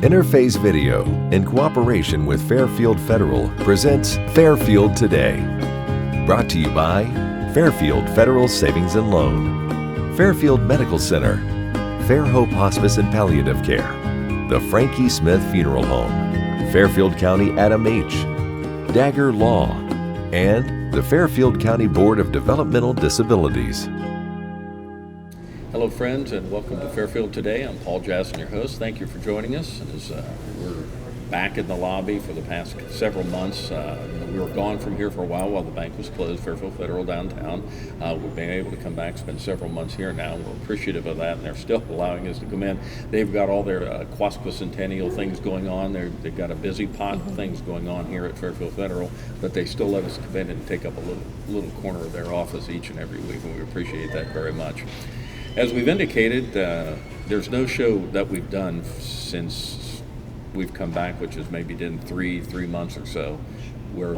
Interface Video, in cooperation with Fairfield Federal, presents Fairfield Today. Brought to you by Fairfield Federal Savings and Loan, Fairfield Medical Center, Fair Hope Hospice and Palliative Care, the Frankie Smith Funeral Home, Fairfield County Adam H., Dagger Law, and the Fairfield County Board of Developmental Disabilities. Hello friends, and welcome to Fairfield Today. I'm Paul Jasson, your host. Thank you for joining us. As we're back in the lobby for the past several months. We were gone from here for a while the bank was closed, Fairfield Federal downtown. We've been able to come back, spend several months here now. We're appreciative of that, and they're still allowing us to come in. They've got all their quasquicentennial things going on. They've got a busy pot of things going on here at Fairfield Federal, but they still let us come in and take up a little corner of their office each and every week, and we appreciate that very much. As we've indicated, there's no show that we've done since we've come back, which has maybe been three months or so, where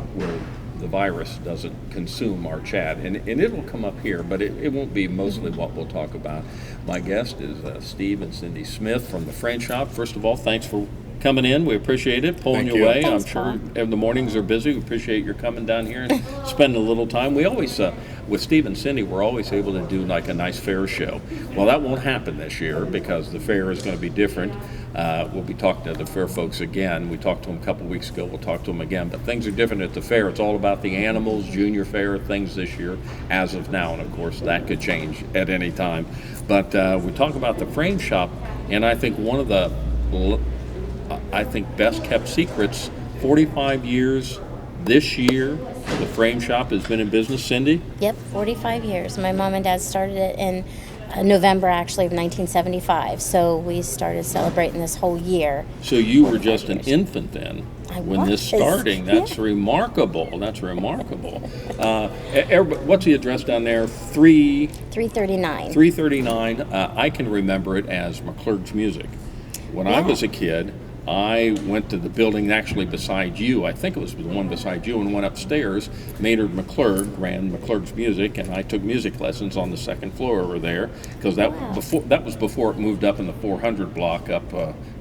the virus doesn't consume our chat. And it will come up here, but it won't be mostly what we'll talk about. My guest is Steve and Cindy Smith from the Frame Shop. First of all, thanks for coming in. We appreciate it, pulling you away. Thanks, I'm sure the mornings are busy. We appreciate your coming down here and spending a little time. We always, with Steve and Cindy, we're always able to do like a nice fair show. Well, that won't happen this year because the fair is going to be different. We'll be talking to the fair folks again. We talked to them a couple weeks ago. We'll talk to them again. But things are different at the fair. It's all about the animals, junior fair, things this year as of now. And, of course, that could change at any time. But we talk about the Frame Shop, and I think one of the best kept secrets, 45 years this year, the Frame Shop has been in business. Cindy? Yep, 45 years. My mom and dad started it in November, actually, of 1975. So we started celebrating this whole year. So you were just an infant then when this starting. That's yeah. Remarkable. That's remarkable. What's the address down there? 339. 339. I can remember it as McClurg's Music. When I was a kid, I went to the building actually beside you. I think it was the one beside you, and went upstairs. Maynard McClurg ran McClurg's Music, and I took music lessons on the second floor over there because that was before it moved up in the 400 block up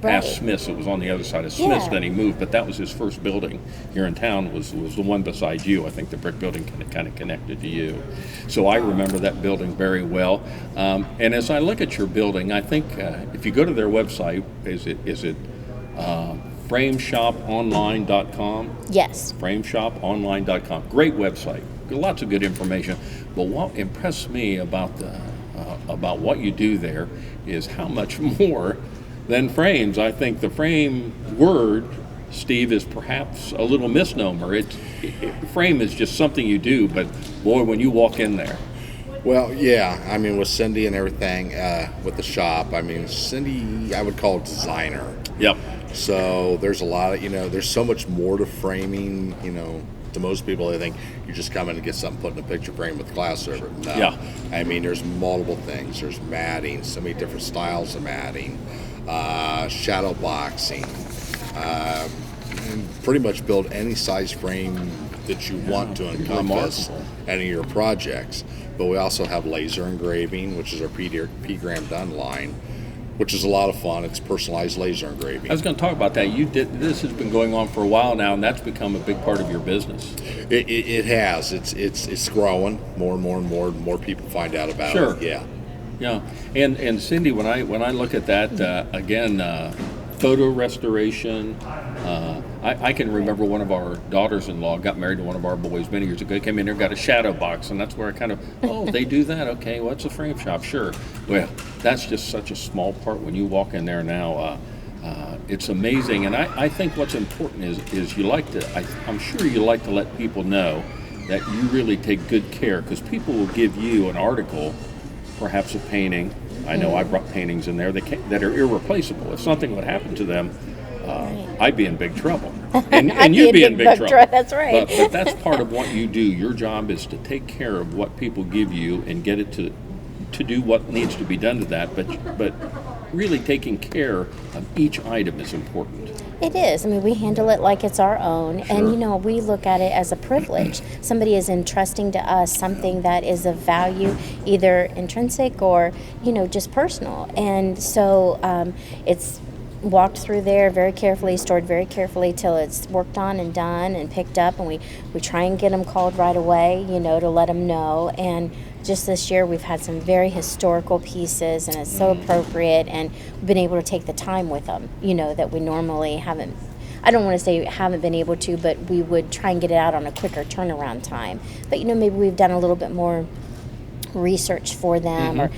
past Smith's. It was on the other side of Smith's. Then he moved, but that was his first building here in town. Was the one beside you. I think the brick building kind of connected to you. So I remember that building very well. And as I look at your building, I think if you go to their website, is it frameshoponline.com? Yes. Frameshoponline.com. Great website. Lots of good information. But what impressed me about what you do there is how much more than frames. I think the frame word, Steve, is perhaps a little misnomer. Frame is just something you do, but boy, when you walk in there. Well, yeah, I mean, with Cindy and everything, with the shop, I mean, Cindy, I would call it designer. Yep. So there's a lot of, there's so much more to framing, to most people, they think you just come in and get something put in a picture frame with glass over it. No. Yeah. I mean, there's multiple things. There's matting, so many different styles of matting, shadow boxing, and pretty much build any size frame that you want to encompass any of your projects. But we also have laser engraving, which is our P. Graham Dunn line, which is a lot of fun. It's personalized laser engraving. I was going to talk about that. This has been going on for a while now, and that's become a big part of your business. It has. It's growing. More and more people find out about it. Yeah. Yeah. And Cindy, when I look at that again, photo restoration. I can remember one of our daughters-in-law got married to one of our boys many years ago. Came in there, got a shadow box, and that's where I kind of, they do that? Okay, what's a frame shop? Sure. Well, that's just such a small part when you walk in there now. It's amazing, and I think what's important is you like to, I'm sure you like to let people know that you really take good care, because people will give you an article, perhaps a painting. I know I brought paintings in there that are irreplaceable. If something would happen to them, I'd be in big trouble, and you'd be in big trouble. That's right. But that's part of what you do. Your job is to take care of what people give you and get it to do what needs to be done to that. But really taking care of each item is important. It is. I mean, we handle it like it's our own. Sure. And, we look at it as a privilege. Somebody is entrusting to us something that is of value, either intrinsic or, just personal. And so it's walked through there very carefully, stored very carefully till it's worked on and done and picked up, and we try and get them called right away, to let them know. And just this year we've had some very historical pieces, and it's so appropriate, and we've been able to take the time with them, that we normally haven't. I don't want to say haven't been able to, but we would try and get it out on a quicker turnaround time. But maybe we've done a little bit more research for them, or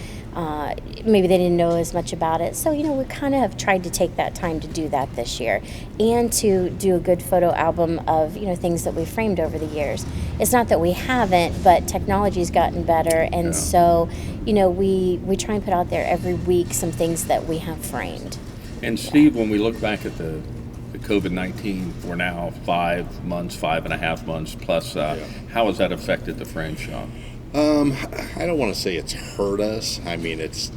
maybe they didn't know as much about it. So, we kind of have tried to take that time to do that this year, and to do a good photo album of, things that we framed over the years. It's not that we haven't, but technology's gotten better, and so, we try and put out there every week some things that we have framed. And Steve, when we look back at the COVID-19, we're now 5.5 months plus. How has that affected the frame shop? I don't want to say it's hurt us. I mean, it's,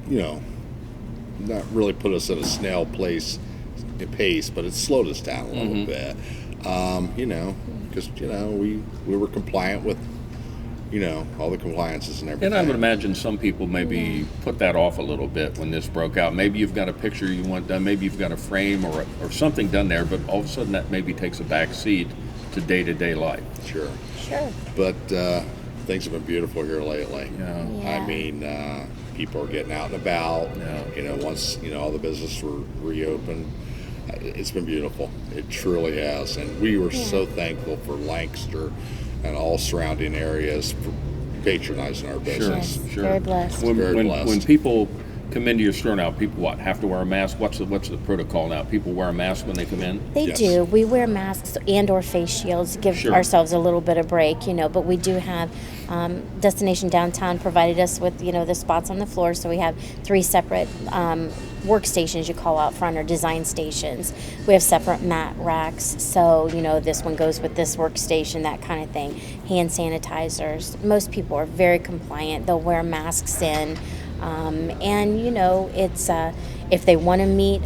not really put us at a snail pace, but it's slowed us down a little bit. Because, we were compliant with, all the compliances and everything. And I would imagine some people maybe put that off a little bit when this broke out. Maybe you've got a picture you want done, maybe you've got a frame or something done there, but all of a sudden that maybe takes a back seat to day-to-day life. Sure. But things have been beautiful here lately. Yeah. I mean, people are getting out and about. Yeah. Once all the business were reopened, it's been beautiful. It truly has, and we were so thankful for Lancaster and all surrounding areas for patronizing our business. Sure. Very blessed. When people come into your store now, people have to wear a mask? What's the protocol now? People wear a mask when they come in? They do. We wear masks and or face shields to give ourselves a little bit of break, but we do have Destination Downtown provided us with, the spots on the floor, so we have 3 separate workstations you call out front, or design stations. We have separate mat racks, so this one goes with this workstation, that kind of thing. Hand sanitizers. Most people are very compliant. They'll wear masks in, and it's if they want to meet,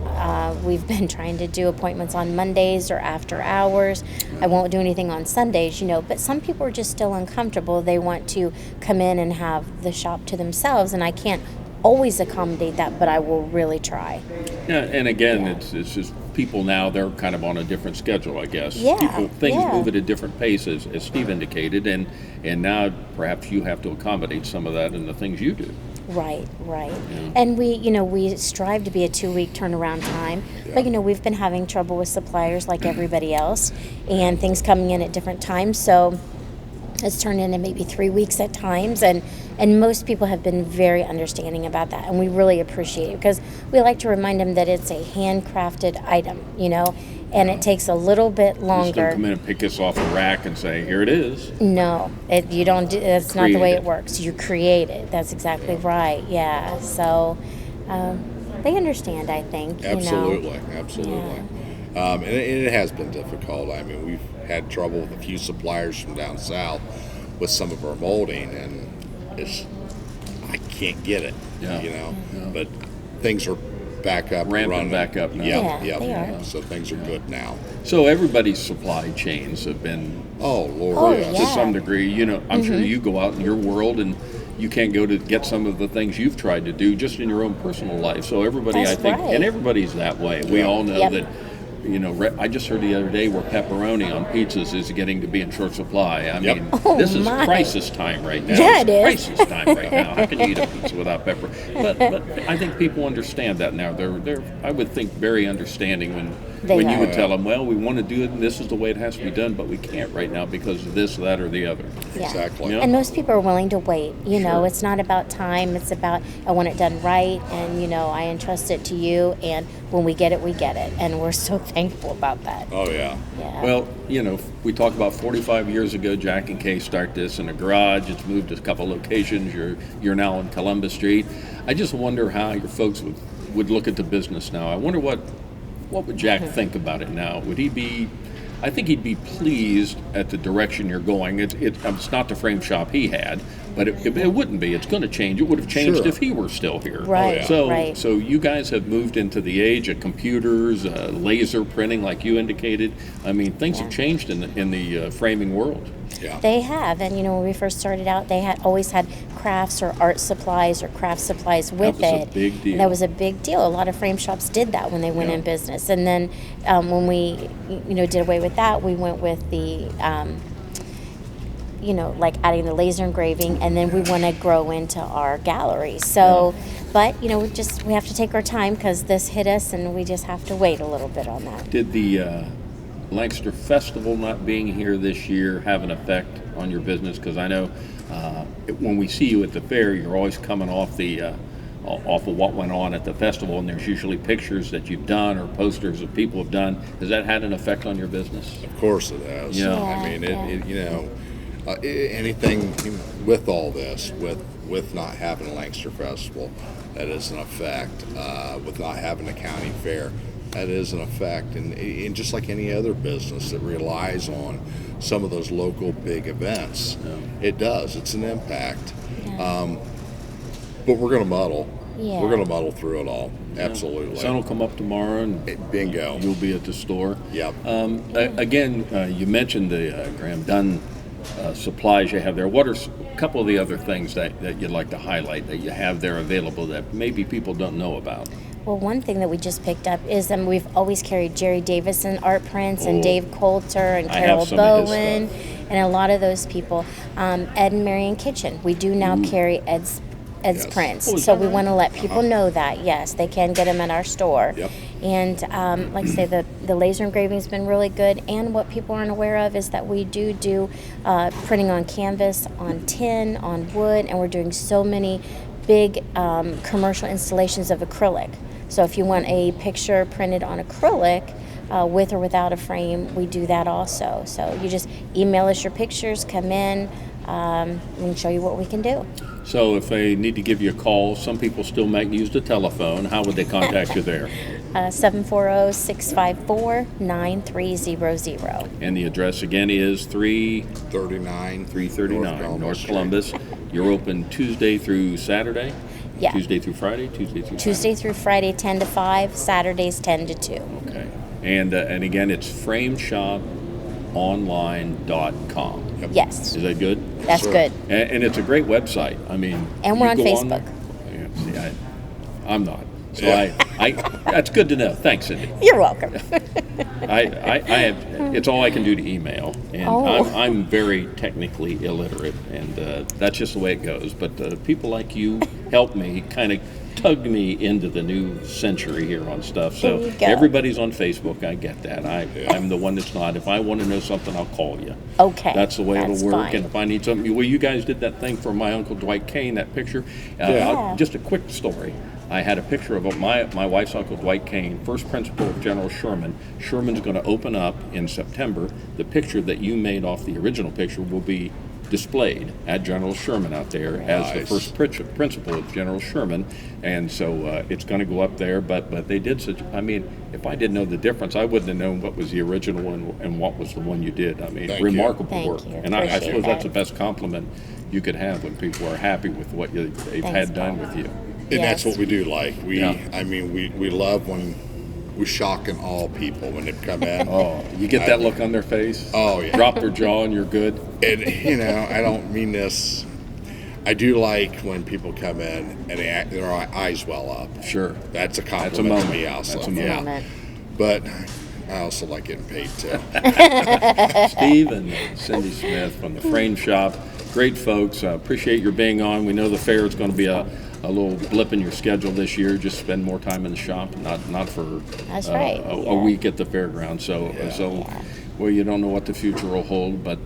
we've been trying to do appointments on Mondays or after hours. I won't do anything on Sundays, but some people are just still uncomfortable. They want to come in and have the shop to themselves, and I can't always accommodate that, but I will really try. Yeah, and again, it's just people now, they're kind of on a different schedule, I guess. Things move at a different pace, as Steve indicated, and now perhaps you have to accommodate some of that in the things you do. Right. Yeah. And we strive to be a 2-week turnaround time, but we've been having trouble with suppliers like everybody else, and things coming in at different times, so it's turned into maybe 3 weeks at times, and most people have been very understanding about that, and we really appreciate it, because we like to remind them that it's a handcrafted item, and it takes a little bit longer. You just don't come in and pick this off a rack and say, here it is. No, you don't. That's not the way it works. You create it. That's exactly right. Yeah. So they understand, I think. Absolutely. Yeah. And it has been difficult. I mean, we've had trouble with a few suppliers from down south with some of our molding, and I can't get it. But things are back up, ramping running. back up now. Yeah, they are. So things are good now. So everybody's supply chains have been, to some degree. I'm sure you go out in your world and you can't go to get some of the things you've tried to do just in your own personal life. So everybody, That's I think, right. and everybody's that way. We all know that. I just heard the other day where pepperoni on pizzas is getting to be in short supply. I mean, this is crisis time right now. Yeah, it is. Crisis time right now. How can you eat a pizza without pepper? But I think people understand that now. They're I would think very understanding when you would tell them, well, we want to do it and this is the way it has to be done, but we can't right now because of this, that, or the other. Yeah. Exactly. And most people are willing to wait. Sure. It's not about time. It's about, I want it done right, and I entrust it to you, and when we get it, we get it, and we're so thankful about that. Oh yeah. Well, we talked about 45 years ago, Jack and Kay start this in a garage. It's moved to a couple locations. You're now on Columbus Street. I just wonder how your folks would look at the business now. I wonder what would Jack think about it now? Would he be? I think he'd be pleased at the direction you're going. It's not the frame shop he had, but it wouldn't be. It's going to change. It would have changed if he were still here. Right. So you guys have moved into the age of computers, laser printing, like you indicated. I mean, things have changed in the framing world. Yeah. They have, and when we first started out, they had always had crafts or art supplies or craft supplies with That was it. a big deal. And that was a big deal. A lot of frame shops did that when they went Yeah. in business. And then when we, did away with that, we went with the, like adding the laser engraving, and then we want to grow into our gallery. So, but we have to take our time because this hit us, and we just have to wait a little bit on that. Did the Lancaster Festival not being here this year have an effect on your business? Because I know when we see you at the fair, you're always coming off of what went on at the festival, and there's usually pictures that you've done or posters that people have done. Has that had an effect on your business? Of course it has. Yeah. I mean, anything with all this, with not having a Lancaster Festival, that is an effect. With not having a county fair, that is an effect. And just like any other business that relies on some of those local big events, it does. It's an impact. Yeah. But we're going to muddle. Yeah. We're going to muddle through it all. Absolutely. Sun will come up tomorrow, and bingo. You'll be at the store. Yep. Again, you mentioned the Graham Dunn supplies you have there. What are a couple of the other things that you'd like to highlight that you have there available that maybe people don't know about? Well, one thing that we just picked up is we've always carried Jerry Davison art prints and Dave Coulter and I have Carol some of his Bowen stuff. and a lot of those people. Ed and Marion Kitchen. We do now carry Ed's Yes. prints. Oh, is So that we right? want to let people know that, yes, they can get them at our store. Yep. And like I say, the laser engraving has been really good. And what people aren't aware of is that we do printing on canvas, on tin, on wood, and we're doing so many big commercial installations of acrylic. So if you want a picture printed on acrylic, with or without a frame, we do that also. So you just email us your pictures, come in, we can show you what we can do. So if they need to give you a call, some people still might use the telephone. How would they contact you there? 740-654-9300. And the address again is 339 North Columbus. You're open Tuesday through Saturday? Yeah. Tuesday through Friday? Tuesday through Friday, 10 to 5, Saturdays, 10 to 2. Okay. And again, it's frameshoponline.com. Yes, Is that good? that's sir. good. And it's a great website. I mean, And we're you on go Facebook. there- Yeah, see, I'm not. So Yeah. I that's good to know. Thanks, Cindy. You're welcome. I have, it's all I can do to email, and Oh. I'm very technically illiterate, and that's just the way it goes. But people like you help me, kind of tug me into the new century here on stuff. So There you go. everybody's on Facebook. I get that. I'm the one that's not. If I want to know something, I'll call you. Okay, That's the way that's it'll work. fine. And if I need something, well, you guys did that thing for my Uncle Dwight Kane, that picture. Yeah. Just a quick story. I had a picture of my wife's Uncle Dwight Kane, first principal of General Sherman. Sherman's going to open up in September. The picture that you made off the original picture will be displayed at General Sherman out there as the Nice. first principal of General Sherman, and so it's going to go up there. But they did such. I mean, if I didn't know the difference, I wouldn't have known what was the original and what was the one you did. I mean, Thank you. remarkable Thank work. you. And I Appreciate suppose that's the that. best compliment you could have when people are happy with what they've Thanks, had done Paul. with you. And that's Yes. what we do like. Yeah. We love when we shock and awe people when they come in. Oh, you get that look on their face? Oh, yeah. Drop their jaw and you're good? And, I don't mean this. I do like when people come in and their eyes well up. Sure. That's a That's a compliment moment. to me also. That's a That's a Yeah. moment. But I also like getting paid too. Steve and Cindy Smith from the Frame Shop. Great folks. Appreciate your being on. We know the fair is going to be a little blip in your schedule this year. Just spend more time in the shop, not for That's right, a yeah. week at the fairground. So well, you don't know what the future will hold, but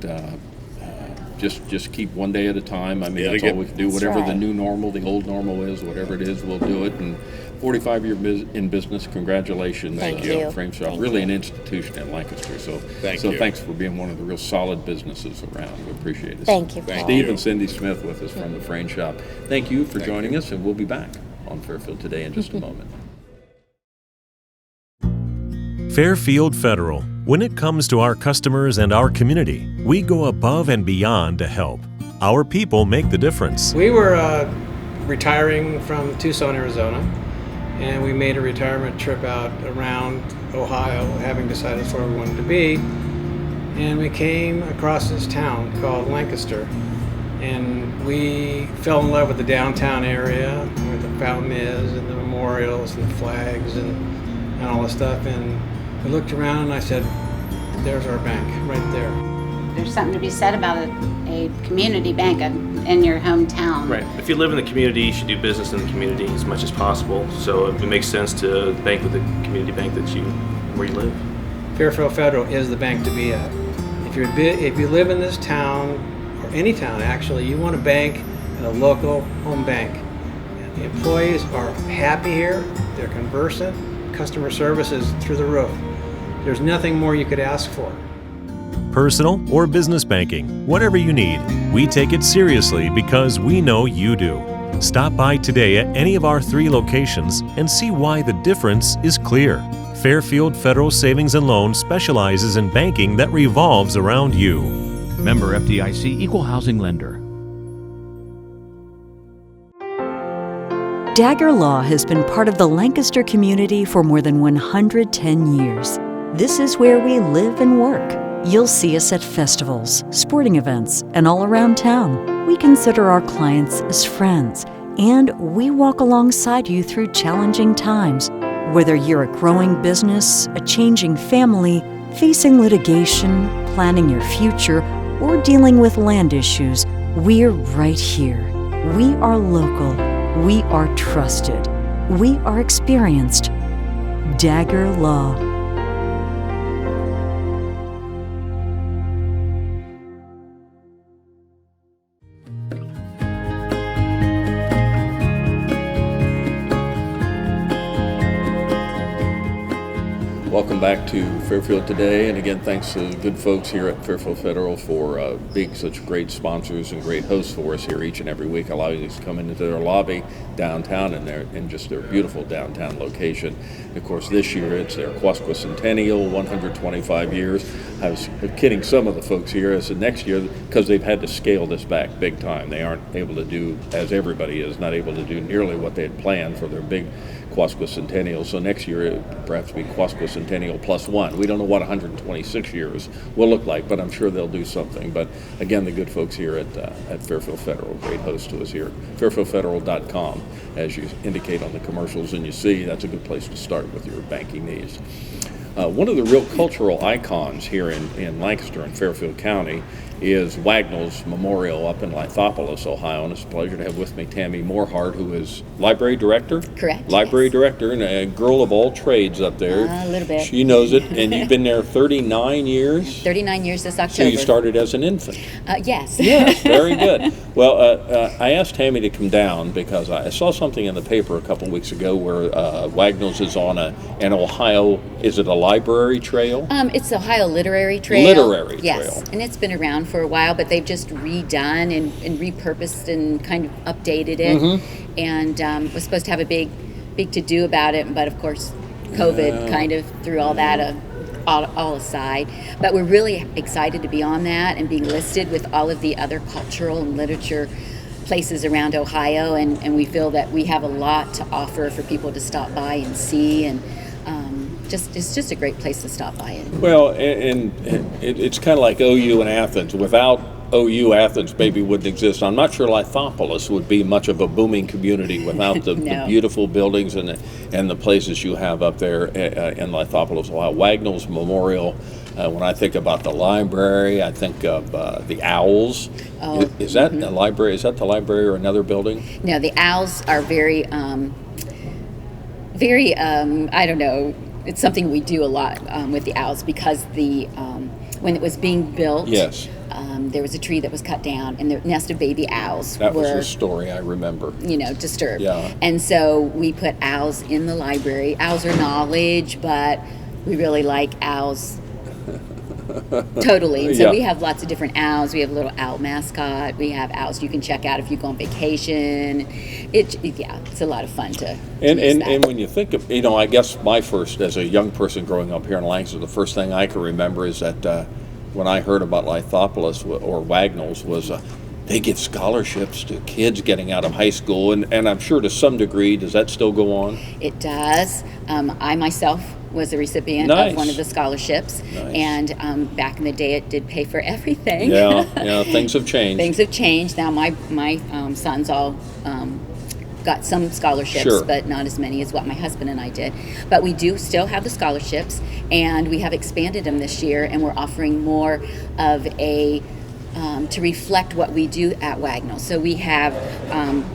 just keep one day at a time. I mean, Yeah, that's to all we can do. That's Whatever the right. new normal, the old normal is, whatever it is, we'll do it. And 45 years in business. Congratulations, Thank you. Frame Shop. Thank Really you. an institution in Lancaster. So Thank you. thanks for being one of the real solid businesses around. We appreciate it. Thank you, Thank Paul. Steve you. and Cindy Smith with us from the Frame Shop. Thank you for joining us, and we'll be back on Fairfield Today in just a moment. Fairfield Federal. When it comes to our customers and our community, we go above and beyond to help. Our people make the difference. We were retiring from Tucson, Arizona, and we made a retirement trip out around Ohio, having decided that's where we wanted to be. and we came across this town called Lancaster, and we fell in love with the downtown area where the fountain is and the memorials and the flags and all this stuff. And we looked around and I said, there's our bank right there. There's something to be said about a community bank in your hometown. Right. If you live in the community, you should do business in the community as much as possible. So it makes sense to bank with the community bank where you live. Fairfield Federal is the bank to be at. If you live in this town, or any town actually, you want to bank at a local home bank. And the employees are happy here, they're conversant, customer service is through the roof. There's nothing more you could ask for. Personal or business banking, whatever you need, we take it seriously because we know you do. Stop by today at any of our 3 locations and see why the difference is clear. Fairfield Federal Savings and Loan specializes in banking that revolves around you. Member FDIC, Equal Housing Lender. Dagger Law has been part of the Lancaster community for more than 110 years. This is where we live and work. You'll see us at festivals, sporting events, and all around town. We consider our clients as friends, and we walk alongside you through challenging times. Whether you're a growing business, a changing family, facing litigation, planning your future, or dealing with land issues, we're right here. We are local. We are trusted. We are experienced. Dagger Law. Welcome back to Fairfield Today, and again, thanks to the good folks here at Fairfield Federal for being such great sponsors and great hosts for us here each and every week, allowing us to come into their lobby downtown and just their beautiful downtown location. And of course, this year it's their Quasquicentennial, 125 years. I was kidding some of the folks here. I said next year, because they've had to scale this back big time, they aren't able to do, as everybody is, not able to do nearly what they had planned for their big Quasquicentennial. So next year it perhaps be Quasquicentennial +1. We don't know what 126 years will look like, but I'm sure they'll do something. But again, the good folks here at Fairfield Federal, great host to us here. FairfieldFederal.com, as you indicate on the commercials, and you see that's a good place to start with your banking needs. One of the real cultural icons here in Lancaster and Fairfield County is Wagnells Memorial up in Lithopolis, Ohio, and it's a pleasure to have with me Tami Moorehart, who is library director. Correct. Library director, and a girl of all trades up there. A little bit. She knows it, and you've been there 39 years. 39 years this October. So you started as an infant. Yes. Yes, very good. Well, I asked Tami to come down because I saw something in the paper a couple weeks ago where Wagnells is on an Ohio, is it a library trail? It's the Ohio Literary Trail. Literary yes. Trail. And it's been around for a while, but they've just redone and repurposed and kind of updated it. Mm-hmm. And was supposed to have a big to-do about it, but of course COVID kind of threw all that all aside. But we're really excited to be on that and being listed with all of the other cultural and literature places around Ohio, and we feel that we have a lot to offer for people to stop by and see, and it's just a great place to stop by. Well, and it's kind of like OU and Athens. Without OU, Athens maybe wouldn't exist. I'm not sure Lithopolis would be much of a booming community without the, No. the beautiful buildings and the places you have up there in Lithopolis, Ohio. Wagnells Memorial. When I think about the library, I think of the Owls. Oh, Is that the library? Is that the library or another building? No, the Owls are very, I don't know, it's something we do a lot with the Owls because when it was being built, Yes. There was a tree that was cut down and the nest of baby owls That was were, the story I remember. disturbed. Yeah. And so we put owls in the library. Owls are knowledge, but we really like owls totally. And so Yeah. we have lots of different owls. We have a little owl mascot. We have owls you can check out if you go on vacation. It's a lot of fun to use that. And when you think of, I guess my first, as a young person growing up here in Lancaster, the first thing I can remember is that when I heard about Lithopolis or Wagnells was they give scholarships to kids getting out of high school, and I'm sure to some degree, does that still go on? It does. I myself was a recipient Nice. of one of the scholarships, Nice. and back in the day, it did pay for everything. Yeah, things have changed. Things have changed. Now my sons all got some scholarships, Sure. but not as many as what my husband and I did. But we do still have the scholarships, and we have expanded them this year, and we're offering more of a to reflect what we do at Wagnells. So we have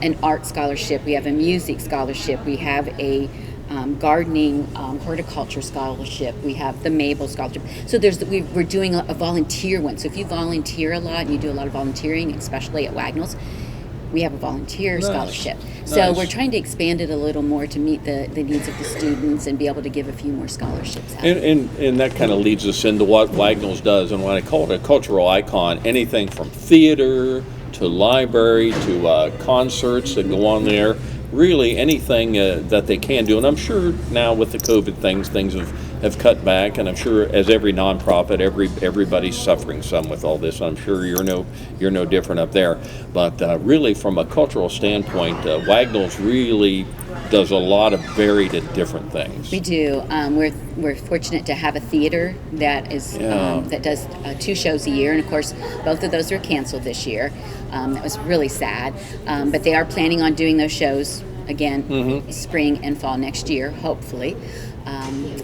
an art scholarship, we have a music scholarship, we have a gardening horticulture scholarship, we have the Mabel scholarship. So we're doing a volunteer one. So if you volunteer a lot and you do a lot of volunteering, especially at Wagnells, we have a volunteer scholarship. So Nice. we're trying to expand it a little more to meet the needs of the students and be able to give a few more scholarships out. And that kind of leads us into what Wagnells does, and when I call it a cultural icon, anything from theater to library to concerts that go on there, really anything that they can do. And I'm sure now with the COVID things have cut back, and I'm sure as every nonprofit, everybody's suffering some with all this. I'm sure you're no different up there. But really, from a cultural standpoint, Wagnells really does a lot of varied and different things. We do. We're fortunate to have a theater that is that does 2 shows a year, and of course, both of those were canceled this year. That was really sad, but they are planning on doing those shows again, spring and fall next year, hopefully.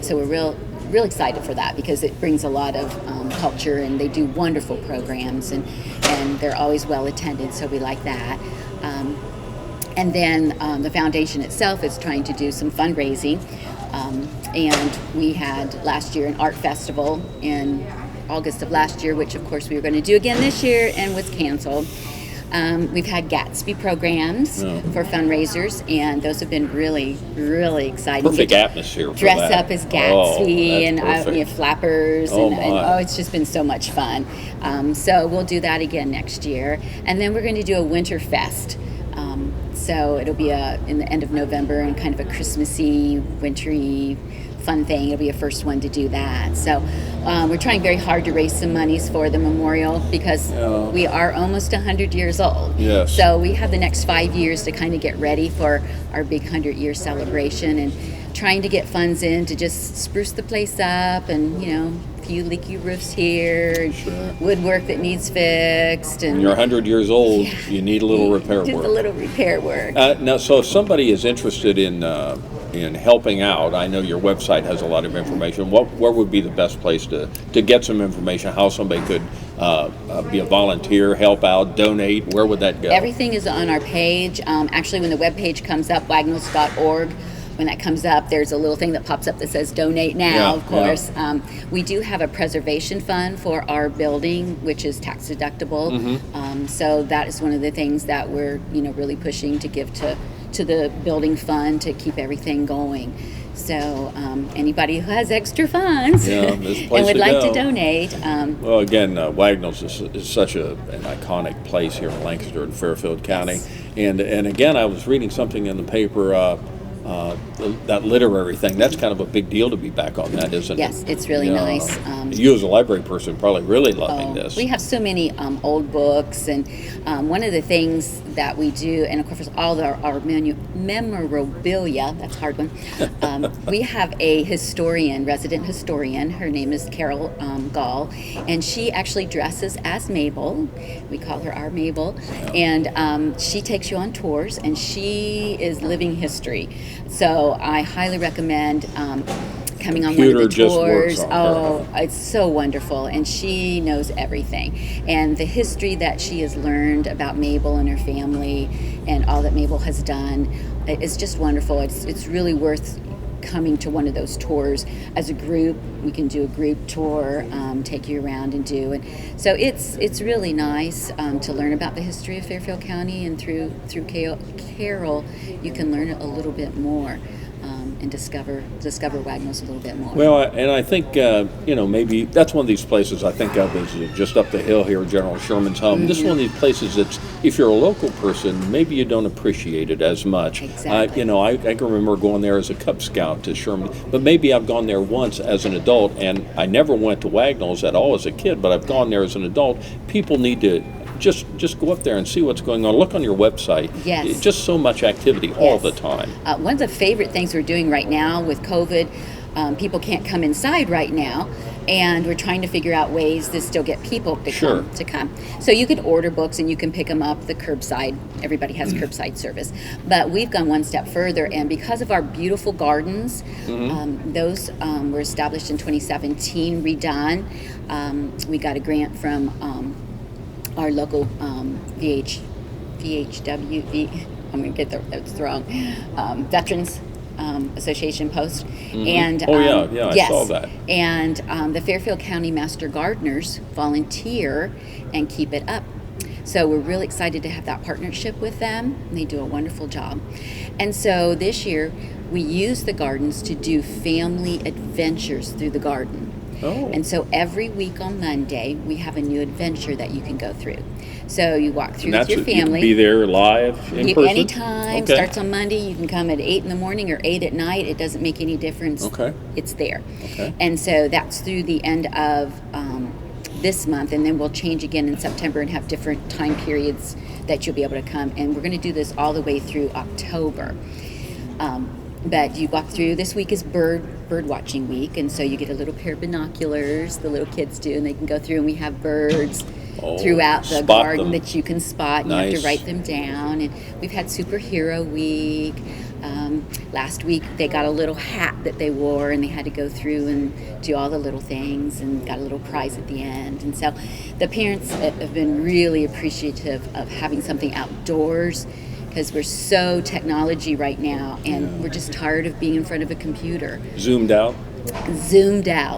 So we're real excited for that because it brings a lot of culture, and they do wonderful programs, and they're always well attended. So we like that. And then the foundation itself is trying to do some fundraising. And we had last year an art festival in August of last year, which of course we were going to do again this year and was canceled. We've had Gatsby programs for fundraisers, and those have been really, really exciting. Perfect atmosphere for dress that. up as Gatsby and flappers, and it's just been so much fun. So we'll do that again next year, and then we're going to do a Winter Fest. So it'll be in the end of November, and kind of a Christmassy, wintry, fun thing. It'll be a first one to do that. So we're trying very hard to raise some monies for the memorial because we are almost 100 years old. Yes. So we have the next 5 years to kind of get ready for our big 100-year celebration, and trying to get funds in to just spruce the place up, and a few leaky roofs here, and woodwork that needs fixed. And when you're 100 years old, you need a little repair work. Just a little repair work. Now, so if somebody is interested in helping out, I know your website has a lot of information. Where would be the best place to get some information? How somebody could be a volunteer, help out, donate? Where would that go? Everything is on our page. Actually, when the web page comes up, wagnells.org, when that comes up, there's a little thing that pops up that says donate now, of course. We do have a preservation fund for our building, which is tax deductible. So that is one of the things that we're really pushing to give to the building fund to keep everything going. So anybody who has extra funds and would like to donate. Well, again, Wagnells is such an iconic place here in Lancaster and Fairfield County. Yes. And again, I was reading something in the paper, that literary thing, that's kind of a big deal to be back on that, isn't it? Yes, it's really nice. You as a library person probably really loving this. We have so many old books, and one of the things that we do, and of course all our memorabilia, that's a hard one, we have a resident historian, her name is Carol Gall, and she actually dresses as Mabel. We call her our Mabel, and she takes you on tours, and she is living history. So I highly recommend coming on one of the tours. It's so wonderful, and she knows everything. And the history that she has learned about Mabel and her family and all that Mabel has done is just wonderful. It's really worth coming to one of those tours as a group. We can do a group tour, take you around and do it. So it's really nice to learn about the history of Fairfield County, and through Carol, you can learn a little bit more and discover Wagnells a little bit more. Well, and I think maybe that's one of these places I think of as just up the hill here, General Sherman's home. This is one of these places that's, if you're a local person, maybe you don't appreciate it as much. Exactly. I can remember going there as a Cub Scout to Sherman, but maybe I've gone there once as an adult, and I never went to Wagnells at all as a kid, but I've gone there as an adult. People need to just go up there and see what's going on. Look on your website. Yes. Just so much activity all the time. One of the favorite things we're doing right now with COVID, people can't come inside right now, and we're trying to figure out ways to still get people to come. So you can order books and you can pick them up the curbside. Everybody has curbside service. But we've gone one step further, and because of our beautiful gardens, those were established in 2017, redone. We got a grant from our local VHW, I'm going to get it's wrong, Veterans Association post. And I saw that. And the Fairfield County Master Gardeners volunteer and keep it up. So we're really excited to have that partnership with them. They do a wonderful job. And so this year we use the gardens to do family adventures through the garden. Oh. And so every week on Monday we have a new adventure that you can go through. So you walk through with your family. You can be there live in person? Anytime. Okay. Starts on Monday. You can come at 8 in the morning or 8 at night. It doesn't make any difference. Okay. It's there. Okay. And so that's through the end of this month, and then we'll change again in September and have different time periods that you'll be able to come. And we're going to do this all the way through October. But you walk through, this week is bird watching week, and so you get a little pair of binoculars, the little kids do, and they can go through, and we have birds throughout the garden that you can spot, and you have to write them down. And we've had superhero week. Last week they got a little hat that they wore, and they had to go through and do all the little things and got a little prize at the end. And so the parents have been really appreciative of having something outdoors, because we're so technology right now, and we're just tired of being in front of a computer. Zoomed out,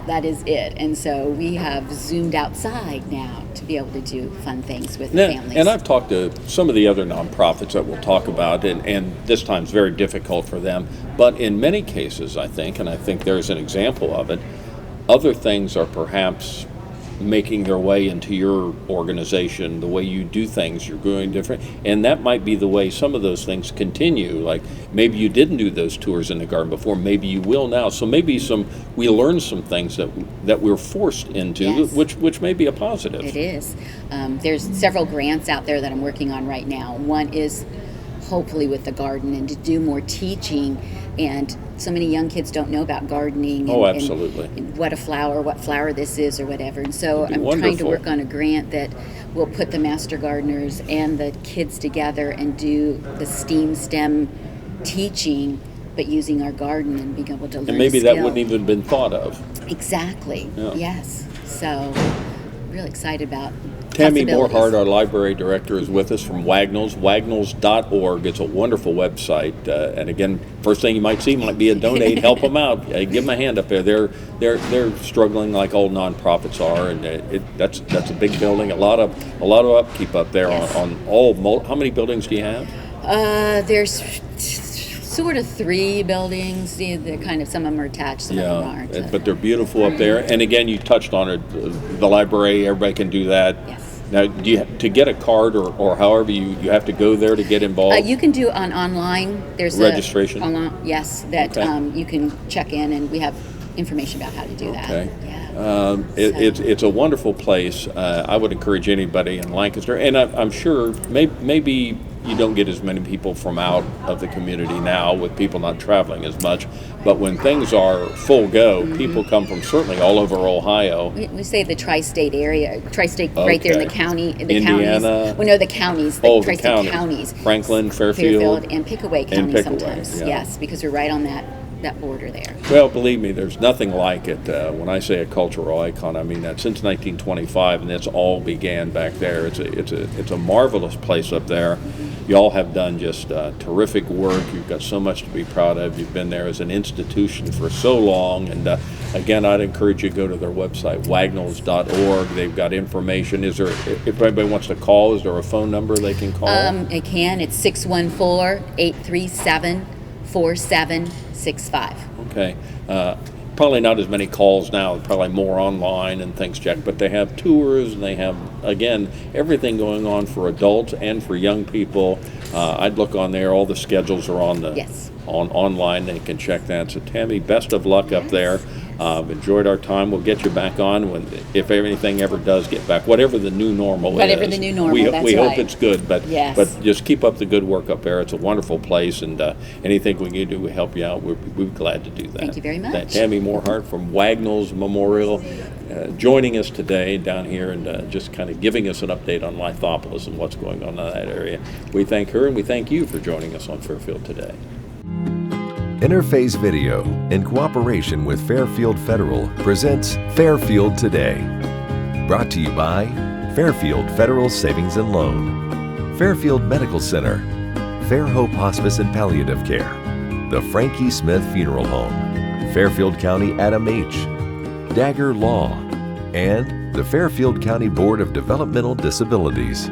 that is it. And so we have zoomed outside now to be able to do fun things with families. And I've talked to some of the other nonprofits that we'll talk about, and this time's very difficult for them. But in many cases, I think there's an example of it, other things are perhaps making their way into your organization, the way you do things, you're going different, and that might be the way some of those things continue. Like maybe you didn't do those tours in the garden before, maybe you will now. So maybe we learned some things that we're forced into, which may be a positive. It is. There's several grants out there that I'm working on right now. One is hopefully with the garden and to do more teaching, and so many young kids don't know about gardening and what flower this is or whatever. And so I'm trying to work on a grant that will put the master gardeners and the kids together and do the STEM teaching, but using our garden and being able to learn. And maybe that wouldn't even been thought of. Exactly. Yeah. Yes. So really excited about Tami Moorehart, our library director, is with us from Wagnells, wagnells.org. It's a wonderful website. And again, first thing you might see might be a donate, help them out. Give them a hand up there. They're struggling like all nonprofits are, and that's a big building. A lot of upkeep up there on all. How many buildings do you have? There's sort of 3 buildings. They're kind of, some of them are attached, some of them aren't. But they're beautiful up there. And again, you touched on it. The library, everybody can do that. Yes. Now, do you to get a card or however you have to go there to get involved? You can do online. There's registration. You can check in, and we have information about how to do that. Okay. Yeah. It's a wonderful place. I would encourage anybody in Lancaster, and I'm sure maybe you don't get as many people from out of the community now with people not traveling as much, but when things are full go, people come from certainly all over Ohio. We say the tri-state area, right there in the county. Indiana. Counties. Well, no, the counties. The tri-state counties. Franklin, Fairfield, and Pickaway County sometimes. Yeah. Yes, because we're right on that border there. Well, believe me, there's nothing like it. When I say a cultural icon, I mean that since 1925, and that's all began back there. It's a marvelous place up there. Y'all have done just terrific work. You've got so much to be proud of. You've been there as an institution for so long. And again, I'd encourage you to go to their website, wagnells.org. They've got information. If anybody wants to call, is there a phone number they can call? It can. It's 614-837-4765. Okay. Probably not as many calls now, probably more online and things, Jack, but they have tours and they have, again, everything going on for adults and for young people. I'd look on there. All the schedules are on online. They can check that. So, Tami, best of luck up there. Enjoyed our time. We'll get you back on if anything ever does get back, whatever the new normal is. Whatever the new normal, we that's hope right. it's good, but Yes. but just keep up the good work up there. It's a wonderful place, and anything we can do to help you out, we'd be glad to do that. Thank you very much. Tami Moorehart from Wagnells Memorial joining us today down here and just kind of giving us an update on Lithopolis and what's going on in that area. We thank her, and we thank you for joining us on Fairfield Today. Interface Video, in cooperation with Fairfield Federal, presents Fairfield Today. Brought to you by Fairfield Federal Savings and Loan, Fairfield Medical Center, Fair Hope Hospice and Palliative Care, the Frankie Smith Funeral Home, Fairfield County Adam H., Dagger Law, and the Fairfield County Board of Developmental Disabilities.